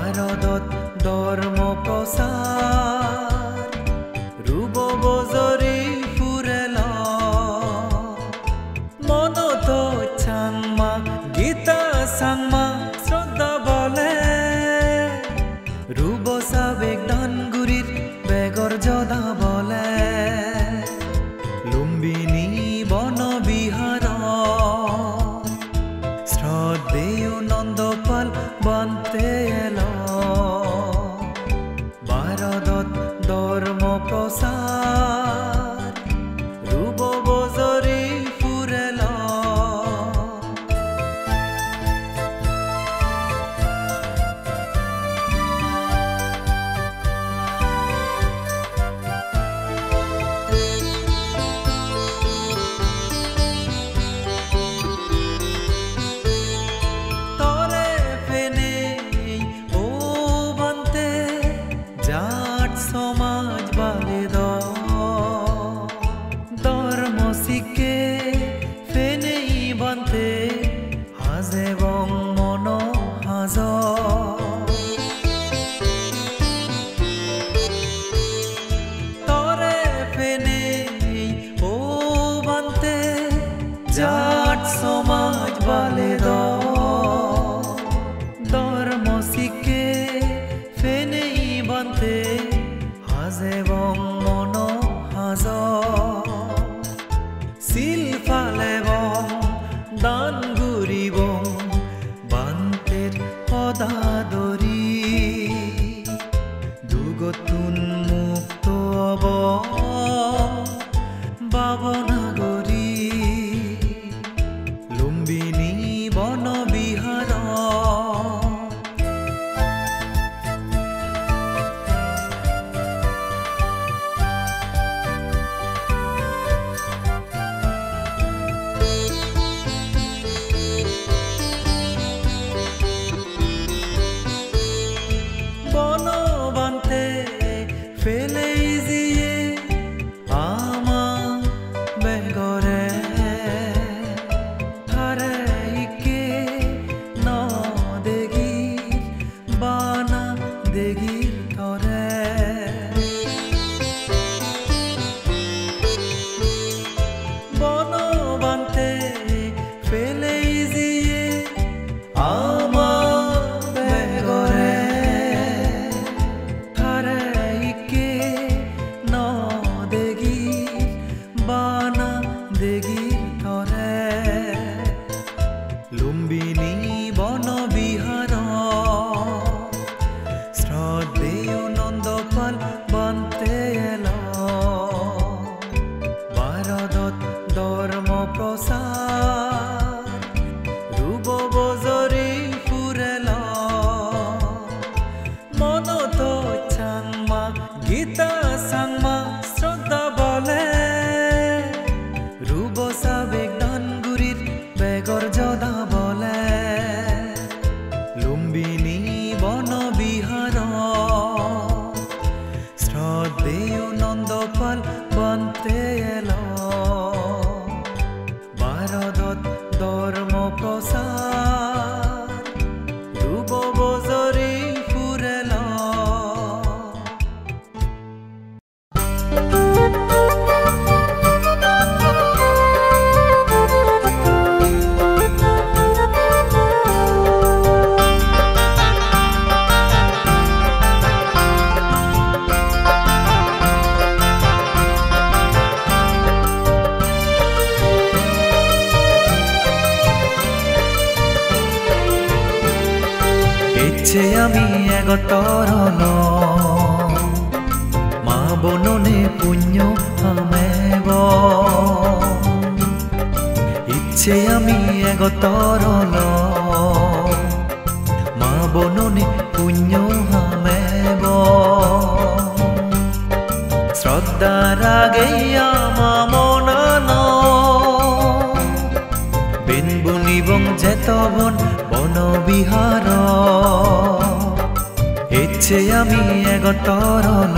ভাৰতত ধৰ্ম প্ৰচাৰ ৰুব বজৰি ফুৰেল মনত চাংমা গীতা চাংমা শ্ৰদ্ধা বলে ৰুব চাবেক ধানগুৰিৰ বেগৰ জদা বলে লুম্বিনী বন বিহাৰ শ্ৰদ্ধেয় নন্দপাল বন্তে এল ভাৰতত ধৰ্ম প্ৰচাৰ ৰুব বজৰি ফুৰেল সমাজ বালে ধর্ম শিখে ফেনেই বান্তে হাজে বং মন হাজ তরে ফেনে ও বান্তে জাট সমাজ বালে ধর্ম শিখে ফেনেই বান্তে এবং মন হাজ শিল ফালেবং দান ঘুরিবং বান্তের সদাদরি দুগতুন মুক্ত হব বাবনাগরী লুম্বিনী বন বিহার লুম্বিনী বন বিহার শ্রদ্ধেয় নন্দপাল বন্তে এল ভারতত ধর্ম প্রচার ৰুব বজৰি ফুৰেল মনত চাংমা গীতা চাংমা শ্ৰদ্ধা বলে ৰুব চাবেক ধানগুৰিৰ বেগৰ জদা বলে লুম্বিনী বন বিহাৰ শ্ৰদ্ধেয় নন্দপাল বন্তে এল ভাৰতত ধৰ্ম প্ৰচাৰ ৰুব বজৰি ফুৰেল আমি এগতরল মা বননে পুণ্য হামেব ইচ্ছে আমি এগতরল মা বননে পুণ্য হামেব শ্রদ্ধা রাগে আমা মনান বিন বুনিবং যেতবন বন বিহার ইচ্ছে আমি এগতরল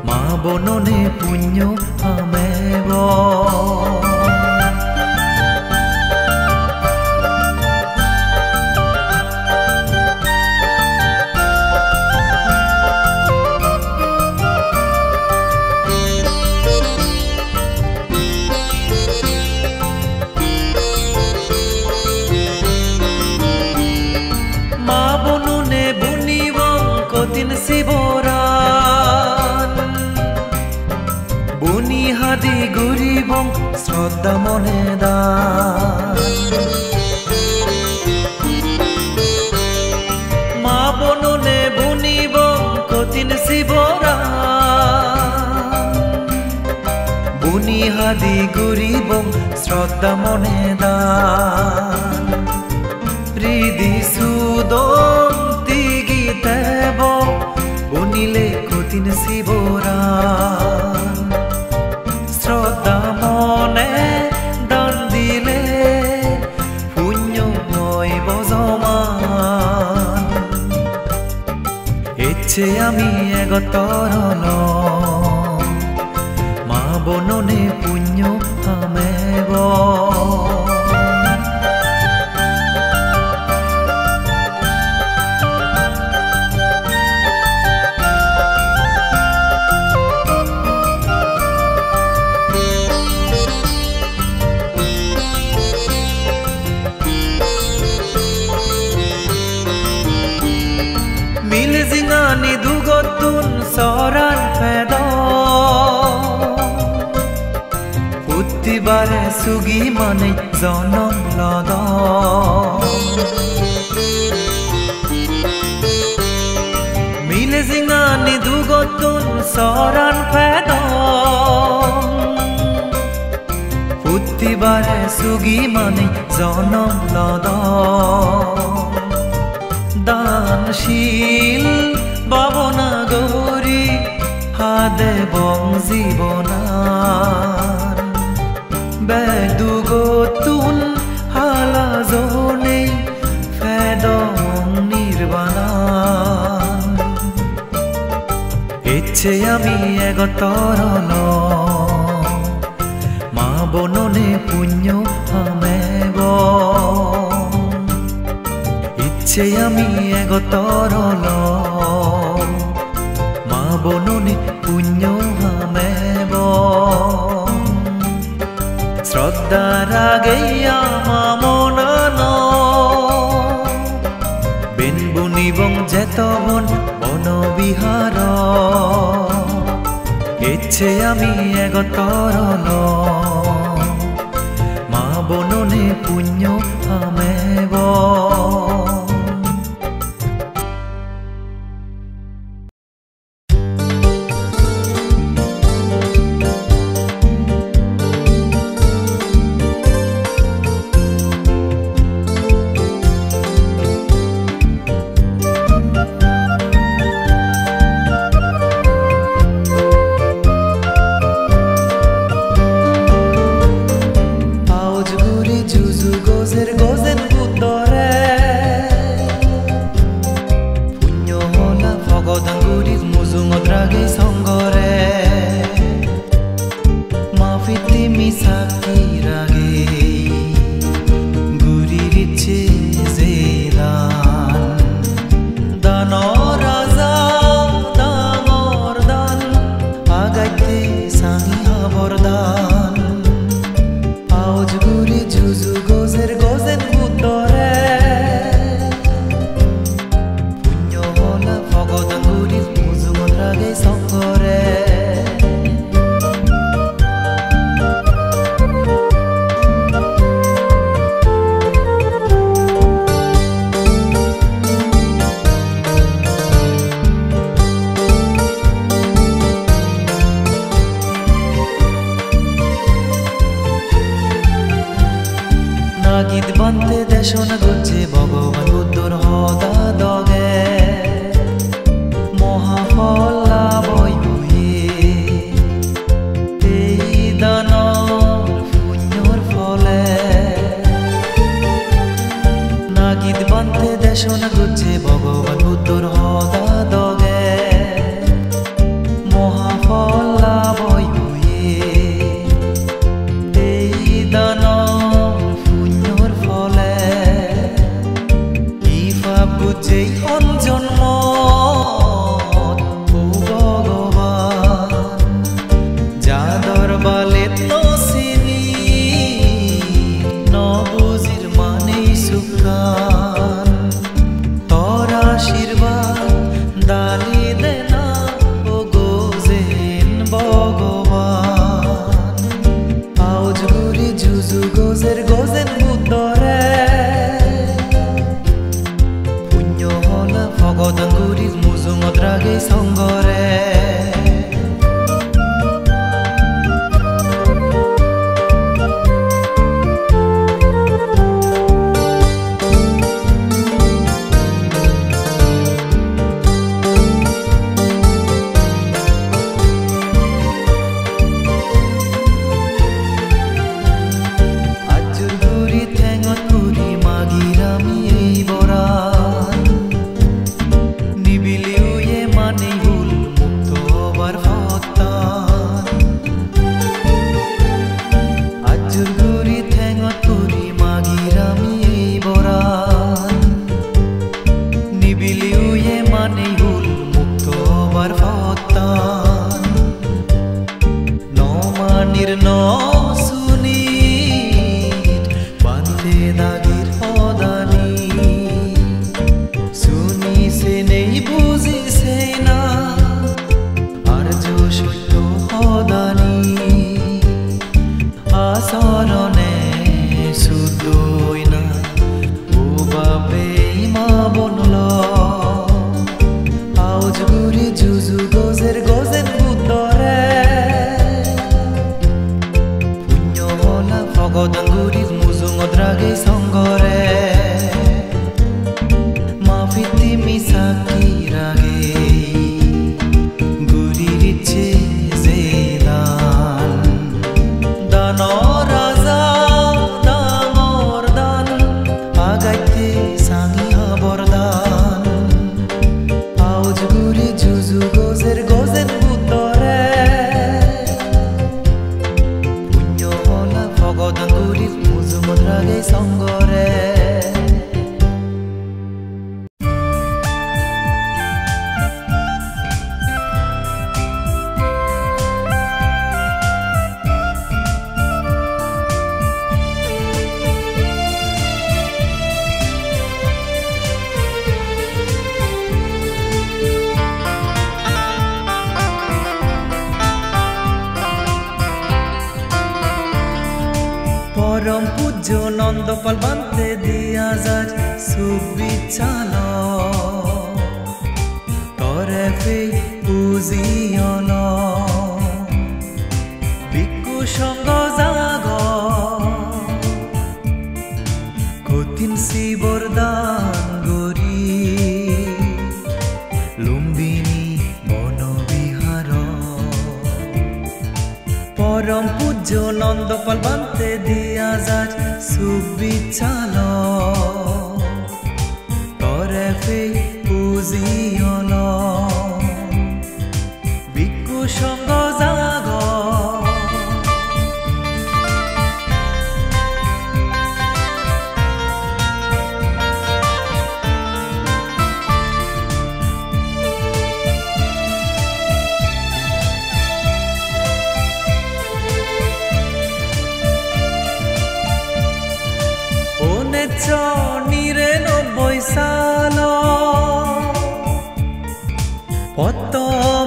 মা বননে পুণ্য হামেব শ্রদ্ধা মনে দান মা বননে বুনিব কঠিন শিবরা বুনি হাদি গুরিব শ্রদ্ধা মনে দান হৃদি সুদন্তি গীতেব বুনিলে কঠিন শিবরা শ্রদ্ধা মনে দান দিলে পুণ্য হইব জমান ইচ্ছে আমি এগতরল মা বননে পুণ্য আমেব Milzingani dugotun soran pedo Putti bare sugi mane zonon lodo Milzingani dugotun soran pedo Putti bare sugi mane zonon lodo দানশীল বাবনা গৌরী হাদে বং জীবনার বেদুগতুন হালা জনে ফেদং নির্বাণান ইচ্ছে আমি এগতরল মা বননে পুণ্য আমেব ইচ্ছে আমি এগতরল মা বননে পুণ্য আমেব শ্রদ্ধা রাগেয়া মা মনান বিন বুনিবং যেতবন বনবিহার ইচ্ছে আমি এগতরল মা বননে পুণ্য আমেব গীত বান্তে দেশন গুজে ভগবান বুদ্ধর হদা দগে মহাফল লাভই হয়ে এই দানর পুণ্যর ফলে না গীত বান্তে দেশন গুজে ভগবান বুদ্ধর হদা দগে মহাফল লাভই হয়ে এই দানর যেই অঞ্জন্ম ভগবান যাদর বালে তো চিনি নবুজির মানে সুখান তোর আশীর্বাদ দালি দে না গোজেন ভগবান আউজ গুরি ভগদঙ্গুরির মুজুমত রাগে সঙ্গরে ভগদঙ্গুরির মুজুমত রাগে সঙ্গরে মাফিতি মিসাকি রাগে গুরির ইচ্ছে যে দান দান রাজা দামর দান আগাইতে সাঙ্গিয়া বরদান আউজ গুরি জুজু গোজের গোজেন বুদ্ধরে ভগদঙ্গুরির মুজুমত রাগে সঙ্গরে পরম পূজ্য নন্দপাল বান্তে 2024 সাল তরে ফে পুজিয়ন ভিক্ষু সঙ্গ জাগ কঠিন শিবর দান গরি লুম্বিনী বনবিহার পরম পূজ্য নন্দপাল বান্তে 2024 সাল তরে ফে পুজিয়ন ভিক্ষু সঙ্গ জাগ সাল পত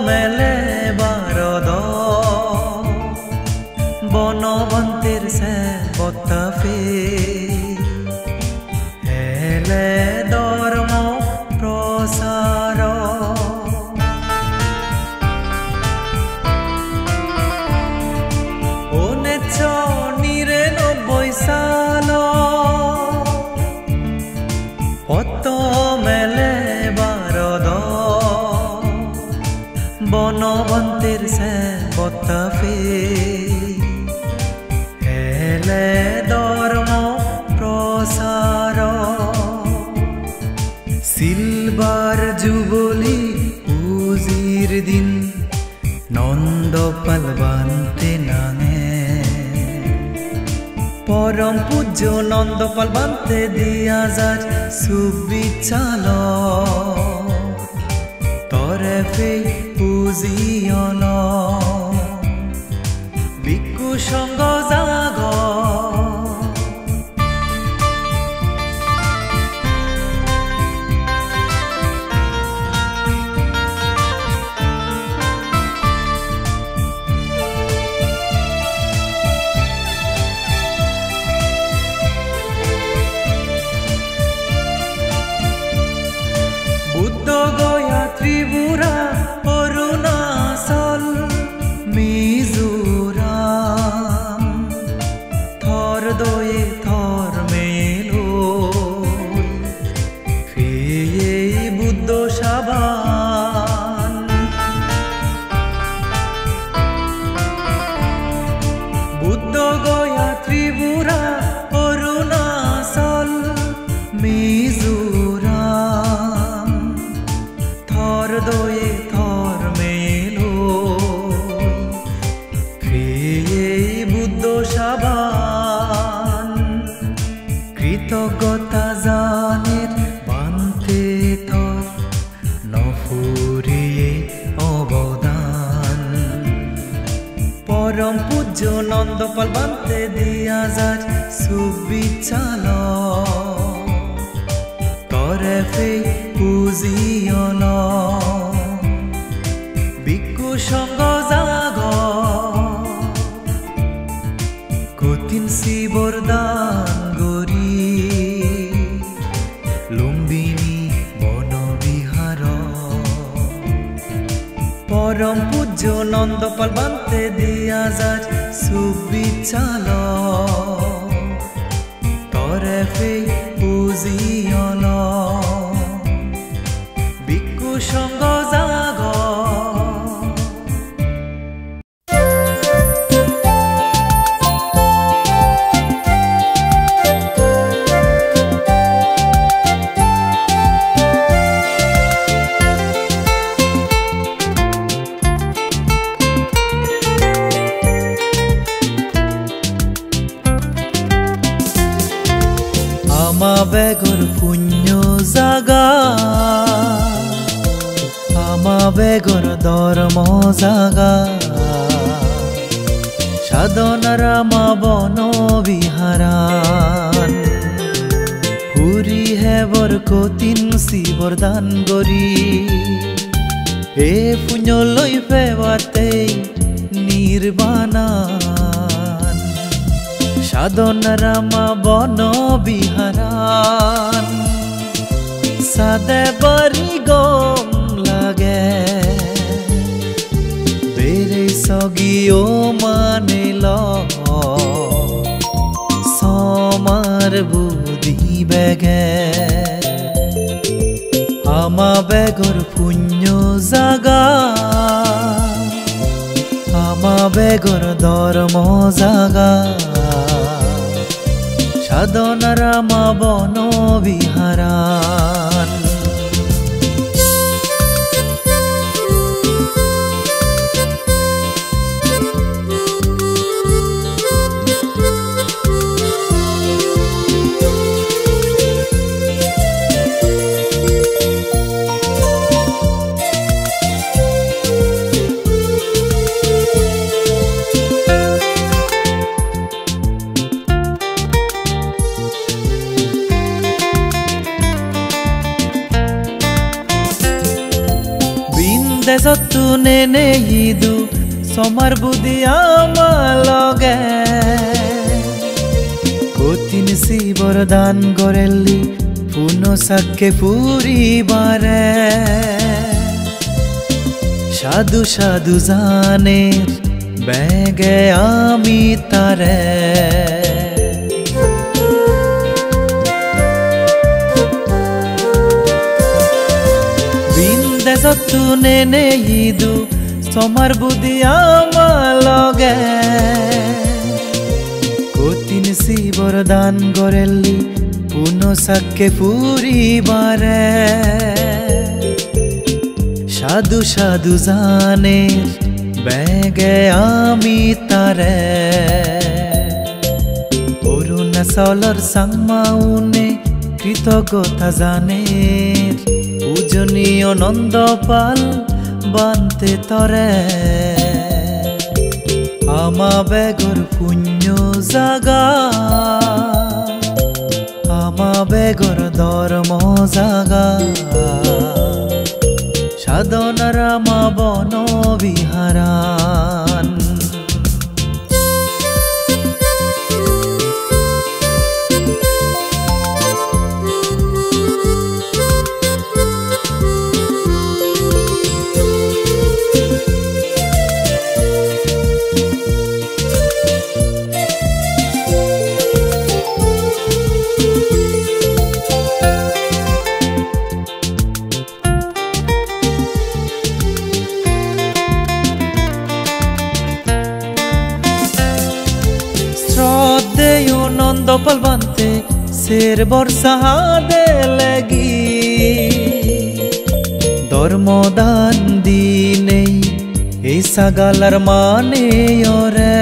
মেলে বারদ বনবন্তের সে বতাফে হেলে ধর্ম প্রসার ঊনিশশ 99 সাল পত মেলে বারদ বনবন্তের সে বতাফে হেলে ধর্ম প্রসার সিলভার জুবলি পুজির দিন নন্দপাল বান্তে নাঙে পরম পূজ্য নন্দপাল বান্তে 2024 সাল তরে ফে পুজিয়ন ভিক্ষু সঙ্গ জাগ বুদ্ধ এই বুদ্ধ সাবান বুদ্ধ গয়া ত্রিপুরা অরুণাচল মিজোরাম থর দয়ে থর মেলো এই বুদ্ধ সাবান কৃতজ্ঞতা জানের বান্তে থর নফুরিয়ে অবদান পরম পূজ্য নন্দপাল বান্তে 2024 চাল তরে ফে পুজিয়ল বিকু সঙ্গ জাগ কঠিন শিবর দান গরি লুম্বিনী বনবিহার পরম পূজ্য নন্দপাল বান্তে 2024 চাল তরে ফে পুজিয়ল বিকু সঙ্গ জাগ বেগর পুণ্য জাগা আমা বেগর ধর্ম জাগা সাধনার আমা বন বিহারান পুরী হেবর কঠিন শিবর দান গরি এ পুণ্য লৈ পেবাতে নির্বাণান সাধনার আমা বন বিহারান সাদে বাড়ি গম লাগে বেড়ে সগিও মানে ল সমার বুদ্ধি বেগে আমা বেগর পুণ্য জাগা আমা বেগর ধর্ম জাগা সাধনার আমা বন বিহারান দেশতু নেনে ইদু সমার বুদ্ধি আমার লগে কঠিন শিবর দান করেলি পুনঃ সাক্ষে ফুরিবারে সাধু সাধু জানের বেগে আমি তারে দেশতু নেনে ইদু সমার বুদ্ধি আমার লগে কঠিন শিবর দান করেলি পুনঃ সাক্ষে ফুরিবারে সাধু সাধু জানের বেগে আমি তারে অরুণাচলর সাংমাউনে কৃতজ্ঞতা জানের পূজনীয় নন্দপাল বান্তে তরে আমা বেগর পুণ্য জাগা আমা বেগর ধর্ম জাগা সাধনার আমা বন বিহারান palvante ser borsahade lagi dormodan dinei ei sagalar mane ore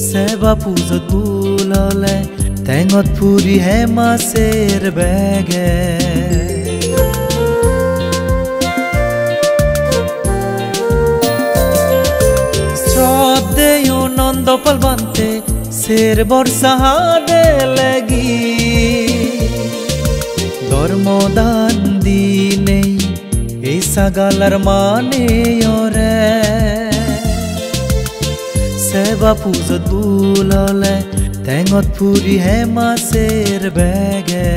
seba puzot bulale tengot puri hema ser bege Shraddheyo nando palvante ser borsahade lagi dormodan dinei ei sagalar mane ore seba puzot bulale tengot puri hema ser bege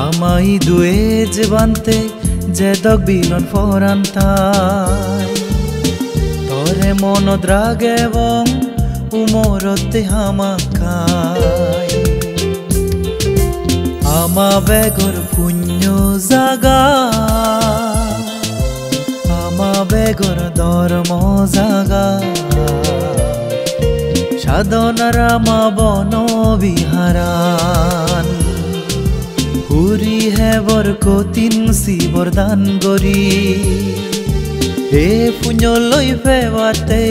amai duye jebante jedok bilon forantai tore monod rage bong umorote hamakai ama begor punyo zaga ama begor dormo zaga সাধনার মা বন বিহারান হুরি হেবর কতিন শিবর দান গরি হে পুণ্যলৈ ফেবাতে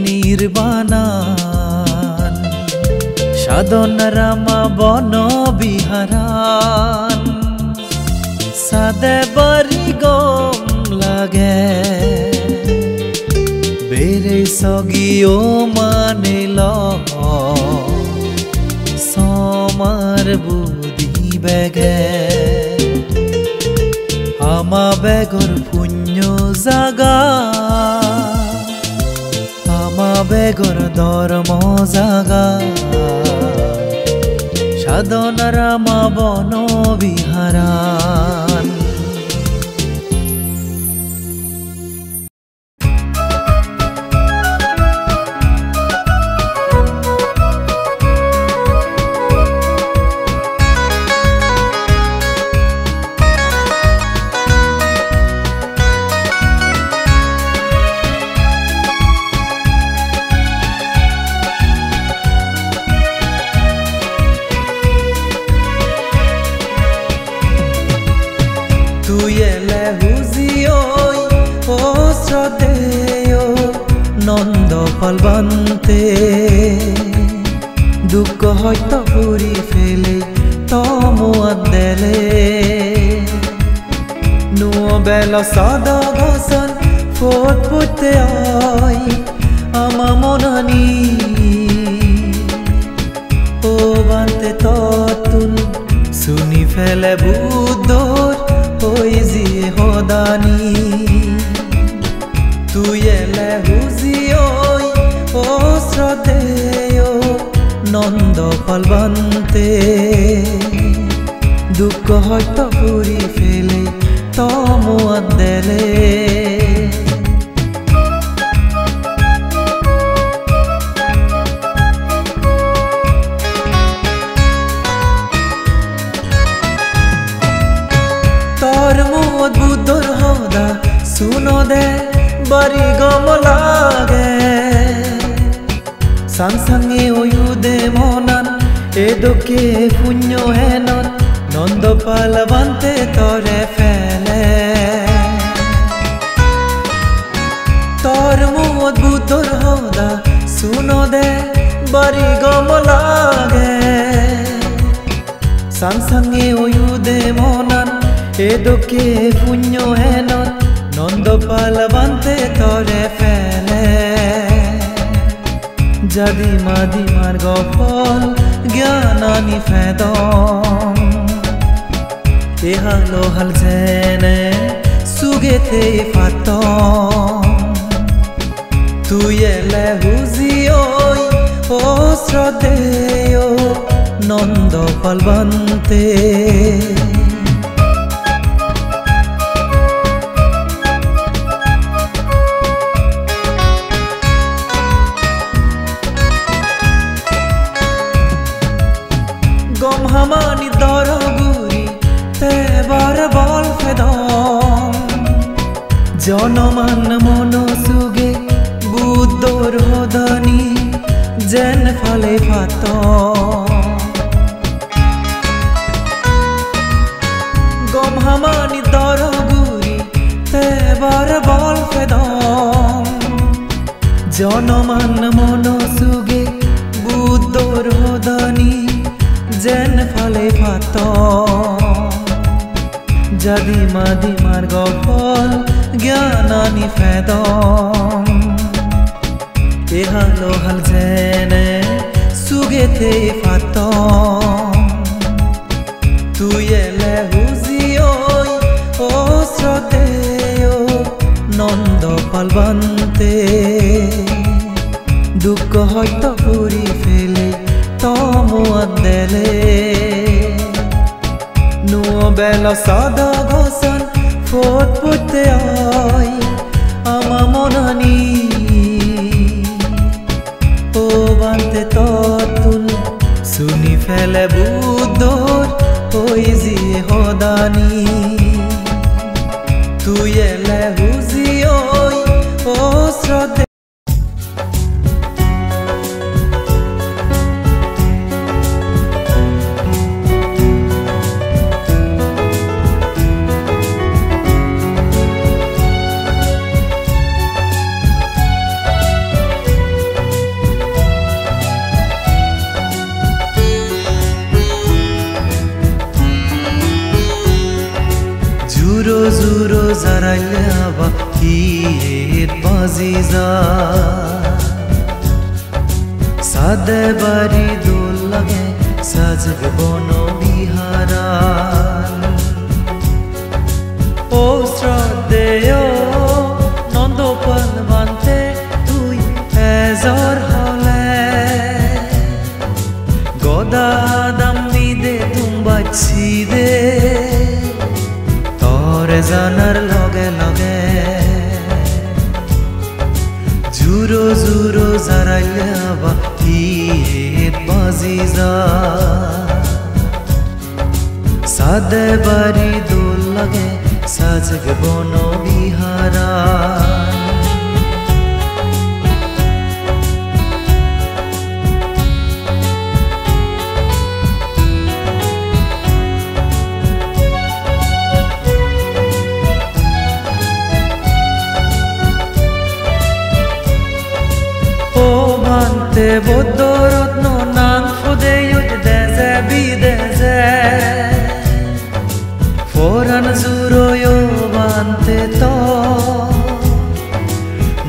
নির্বাণান সাধনার মা বন বিহারান সাদে বারি গম লাগে Bere sogio manelo somar budi bege ama begor punyo zaga ama begor dormo zaga sadhonar ma bono biharan Nanda পালবান্তে দুঃখ হয়তো পুরি ফেলে তমুয়া দেলে নুয় বেল সদা ঘসন ফোট পুতে আই আমা মনানি ও বান্তে ততুন শুনি ফেলে বুদ্ধর ওই জিয়ে হদানি তুই এলে হুজিয়ই ও শ্রদ্ধেয় নন্দ পালবান্তে দুঃখ হয়তো পুরি ফেলে তমুয়া দেলে তোর মুদ বুদ্ধর হদা শুনো দে bari gom lage sansange oyude monan edoke punyo henon nondo palavante tore fele tor mud buddhor hoda suno de bari gom lage sansange oyude monan edoke punyo henon Nanda পালবান্তে তরে ফেলে জাদি মাদি মার গফল জ্ঞানানি ফেদম এহালো হাল জেনে সুগেতে ফাতম তুই এলে হুজিয়ই ও শ্রদ্ধেয় নন্দ পালবান্তে হামানি দরগুরি তেবার বল ফেদম জনমান মন সুগে বুদ্ধর হদানি যেন ফালে ফাত গম হামানি দরগুরি তেবার বল ফেদম জনমান মন সুগে বুদ্ধর হদানি যেন ফালে ফাত জাদি মাদি মার গফল জ্ঞানানি ফেদম এহালো হাল জেনে সুগেতে ফাত তুই এলে হুজিওই ও শ্রদ্ধেয় নন্দ পালবান্তে দুঃখ হয়তো পুরি ফেলে তমুয়ান দেলে নুয় বেলা সাদা ঘসন ফোট ফুটতে আয় আমা মনানি ও বান্তে ততুল শুনি ফেলে বুদ্ধর ওই জিয়ে হদানি তুই এলে হুজি ওই ও শ্রদ্ধে Zuro zuro zarayaba hiyet baziza Sade bari dol lage sajg bono biharan O shraddheyo nondo palbante tui ezor hole Goda dam dide tumbachi de জানার লগে লগে জুরো জুরো জারাইয়াবা হিয়েত বাজিজা সাদে বাড়ি দোল লাগে সাজগ বন বিহারা Vodorot no nan fodeyut deze bideze Foran zuroyo bante to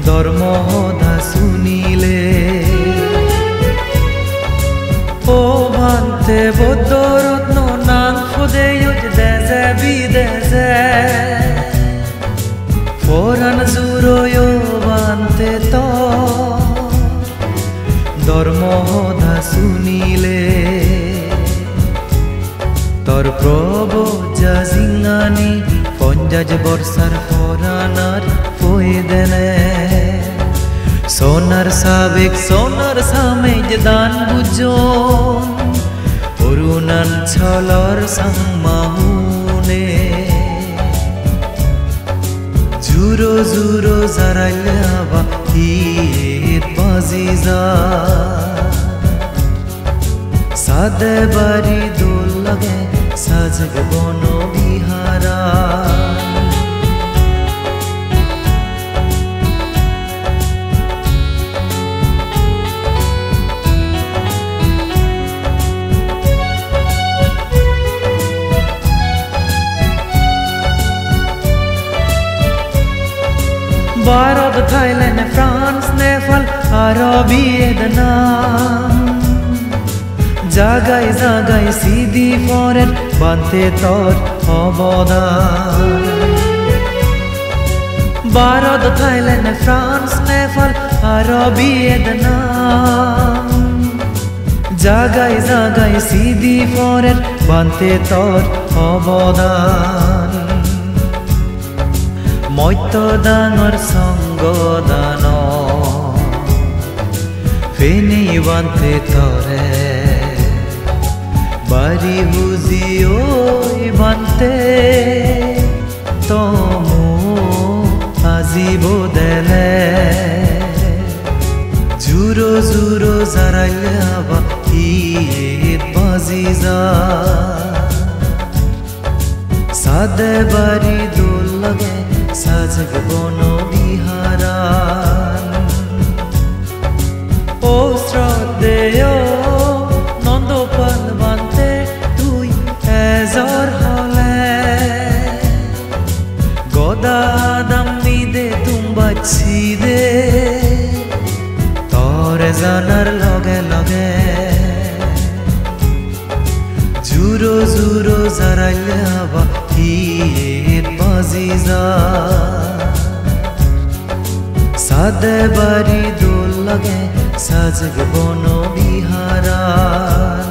Dormo hoda sunile O bante vodorot no nan fodeyut deze bideze Foran zuroyo bante to ধর্মদা শুনিলে তোর প্রভু জাজিঙানি পঞ্জাজ বর্ষার ফরানার হয়ে দেনে সোনার সাবেক সোনার সামেজ দান বুঝন অরুণান ছলর সাংমাহুনে জুরো জুরো জারাইয়াবা হিয়েত বাজিজা সাদে বাড়ি দোল লাগে সাজগ বন বিহারা Barad Thailand France Nepal Arabi Ednam জাগায় জাগায় সিদি ফরেন বানতে তোর অবদান ভারত থাইল্যান্ড ফ্রান্স নেপাল আরবি এদনাম জাগায় জাগায় সিদি ফরেন বানতে তোর অবদান মইত ডাঙর সঙ্গদান ফেনি বানতে তোরে বাড়ি বুঝি ওই বানতে তমু আজিব দেলে জুরো জুরো যারা सादे बारी दोल लगे साजग बनो बिहारान ओ श्रद्धेय नंदपाल बानते तुई एजर हले गदादाम निदे तुम्बाची दे तोरे जानार लगे लगे जुरो जुरो जराइलाबा हित बाजिजा सादे बारी दोल लगे साजग बनो बिहारान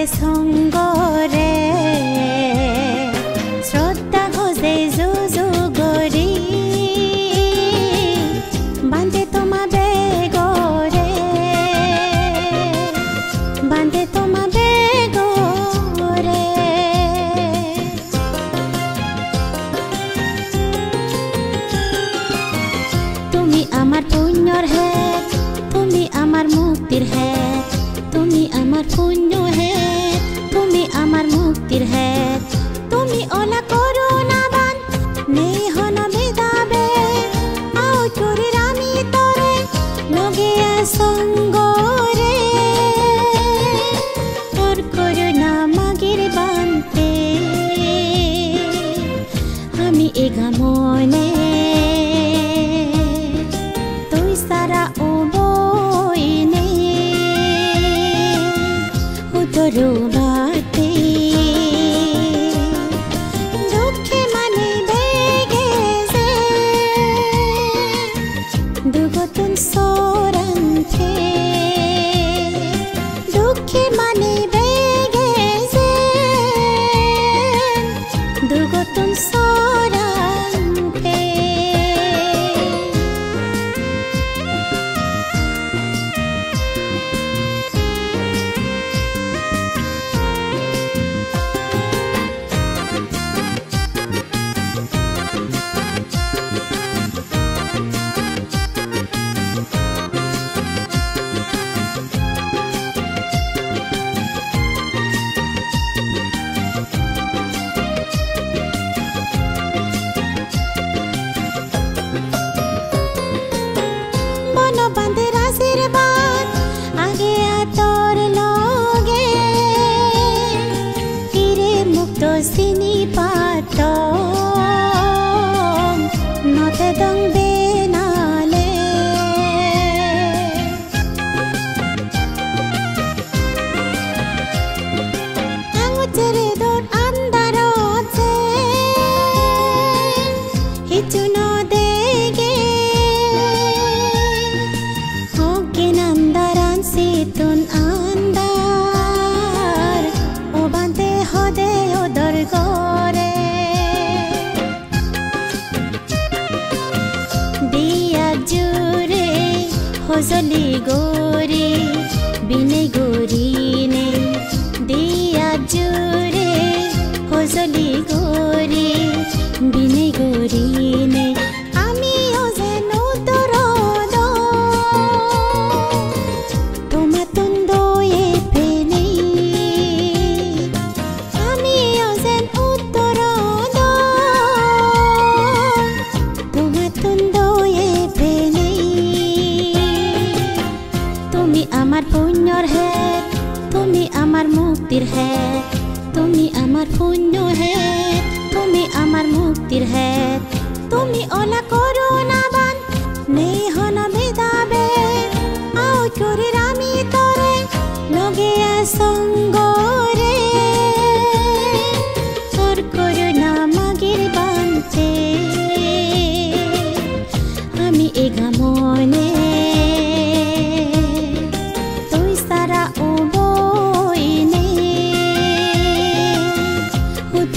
संगरे श्रद्धा खोजे जुजु गरी बांधे तोमा बेगरे बांधे तोमा बेगरे तुमी आमार पुण्यर है तुमी आमार मुक्तिर है तुमी आमार पुण्य है तुमी आमार मुक्तिर है तुमी ओला करुणा बान नेहन बेदाबे आओ चोरी रामी तोरे लगे संगरे तोर करुणा मागिर बानते आमी एगा मने तुई सारा ओबोइने उतरो हजली गोरी बिने गोरी ने दिया जुरे हजली गोरी बिने गोरी ने आमी ओजेन उतरद तोमा तुंदोए पेने आमी ओजेन उतरद तोमा तुंदोए पेने तुमी आमार पुण्यर है तुमी आमार मुक्तिर है तुमी आमार पुण्य है तुमी आमार मुक्तिर है तुमी ओला करुणा बान नेहन बेदाबे आओ चोरी रामी तोरे लगे संगरे तोर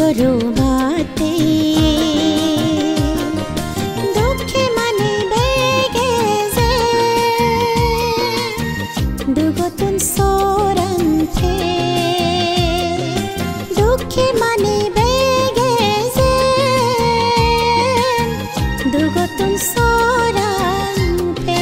উদৰো বাটে দুখে মানে বেগে যে দুগতুন চৰান্থে দুখে মানে বেগে যে দুগতুন চৰান্থে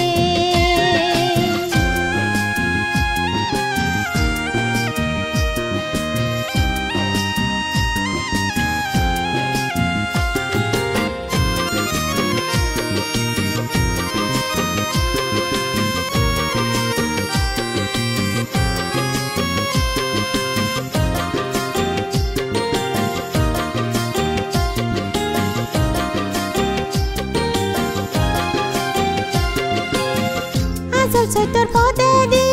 চৈতৰ পদে দি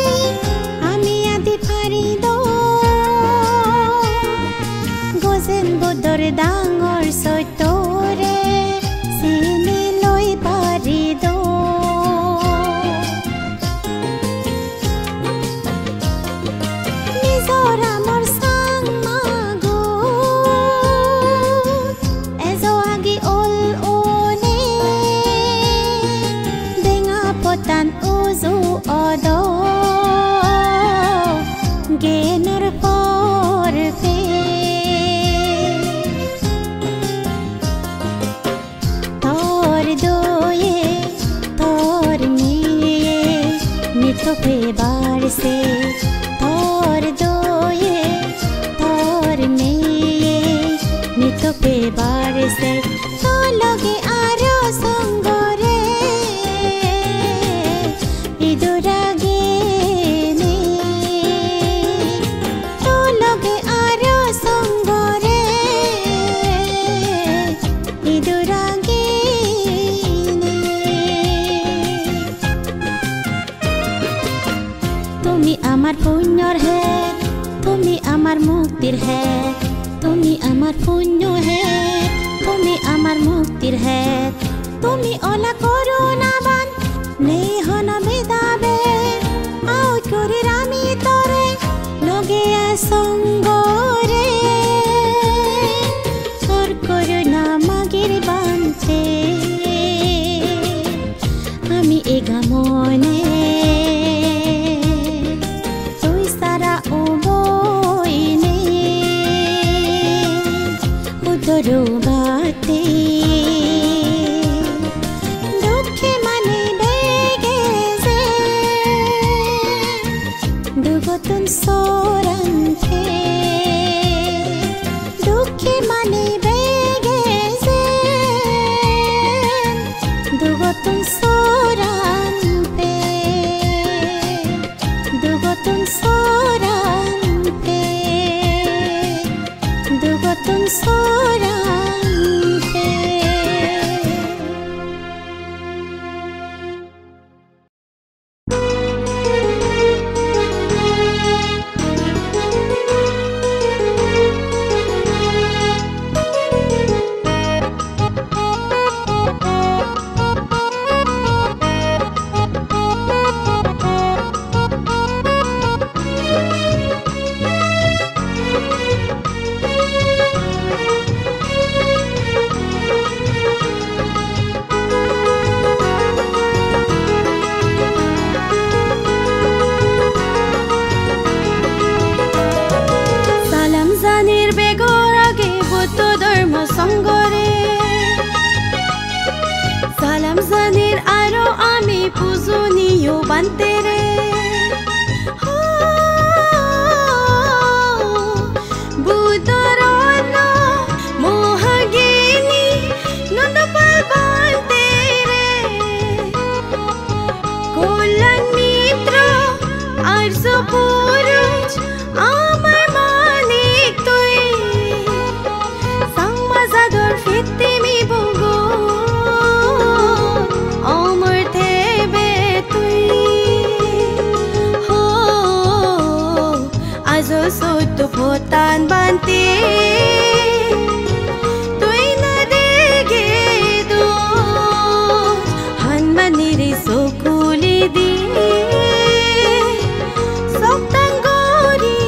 আমি আদি ফাৰি গজেন বদৰ ডাঙৰ চৈতৰে চিনি লৈ পাৰি নিজৰ আমাৰ চাং মাগো এজোৱাগি অল অনে ডেঙা পতান উজু অদ জ্ঞানৰ পৰফে তোৰ দয়ে তোৰ নিয়ে নিথপে বাৰছে তোৰ দয়ে তোৰ নিয়ে নিথপে বাৰছে তলগে আৰু সংগৰে ইদুৰাগে নে তলগে আৰু সংগৰে ইদুৰাগে নে তুমি আমার পুণ্যর হে তুমি আমার মুক্তির হে তুমি আমার পুণ্য হে তুমি আমার মুক্তির হে তুমি অলা করুণাবান নেহন বেদাবে আউট করে আমি তরে লগে সঙ্গরে সর করুণা মাগির বানতে আমি এগা মনে তুই সারা উবইনে উদৰো বাটে দুখে মানে বেগে যে দুগতুন চৰান্থে দুখে মানে বেগে যে দুগতুন চৰান্থে দুগতুন চৰান্থে দুগতুন চৰান্থে সালাম জানির আরো আমি পূজনীয় বানতে রে বুদরন মোহগিনী নন্দপাল বানতে রে কল্যাণ মিত্র আর্য পুরুষ আমার মানিক তুই সংবাজাদর ফিতিমি বগো অমর থেবে তুই হো আজ সত্য ভোটান বানতে তুই না দেগে দো হানমানির চকুলি দি সপ্তাং গরি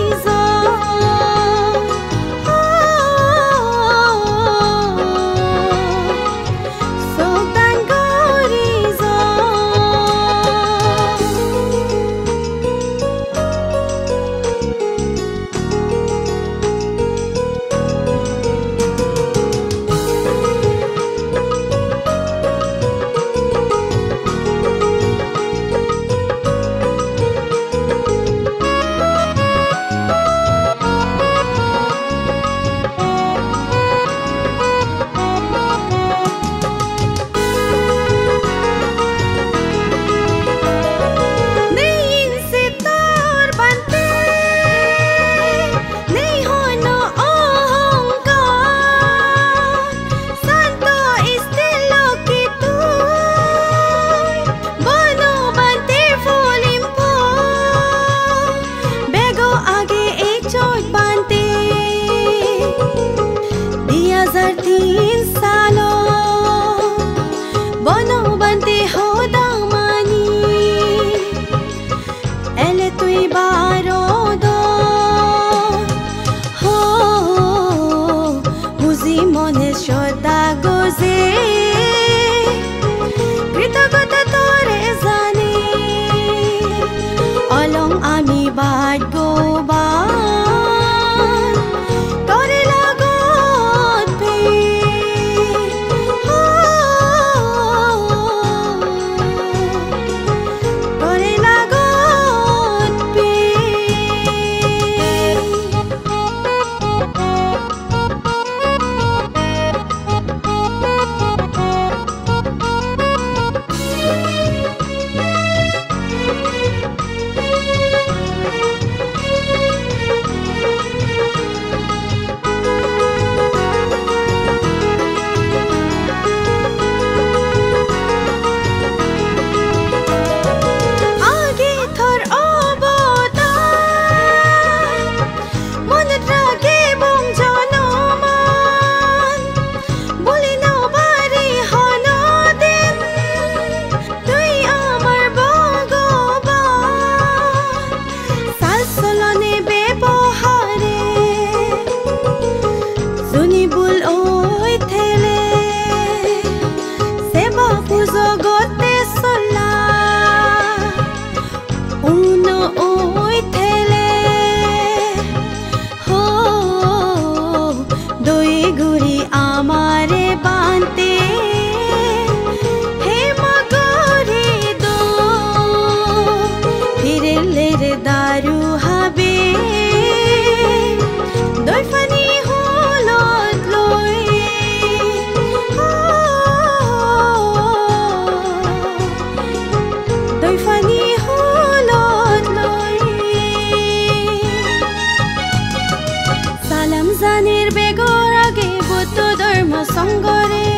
সঙ্গরে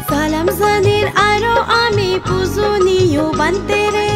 সালাম সাদির আরো আমি পূজনীয় বান্তে রে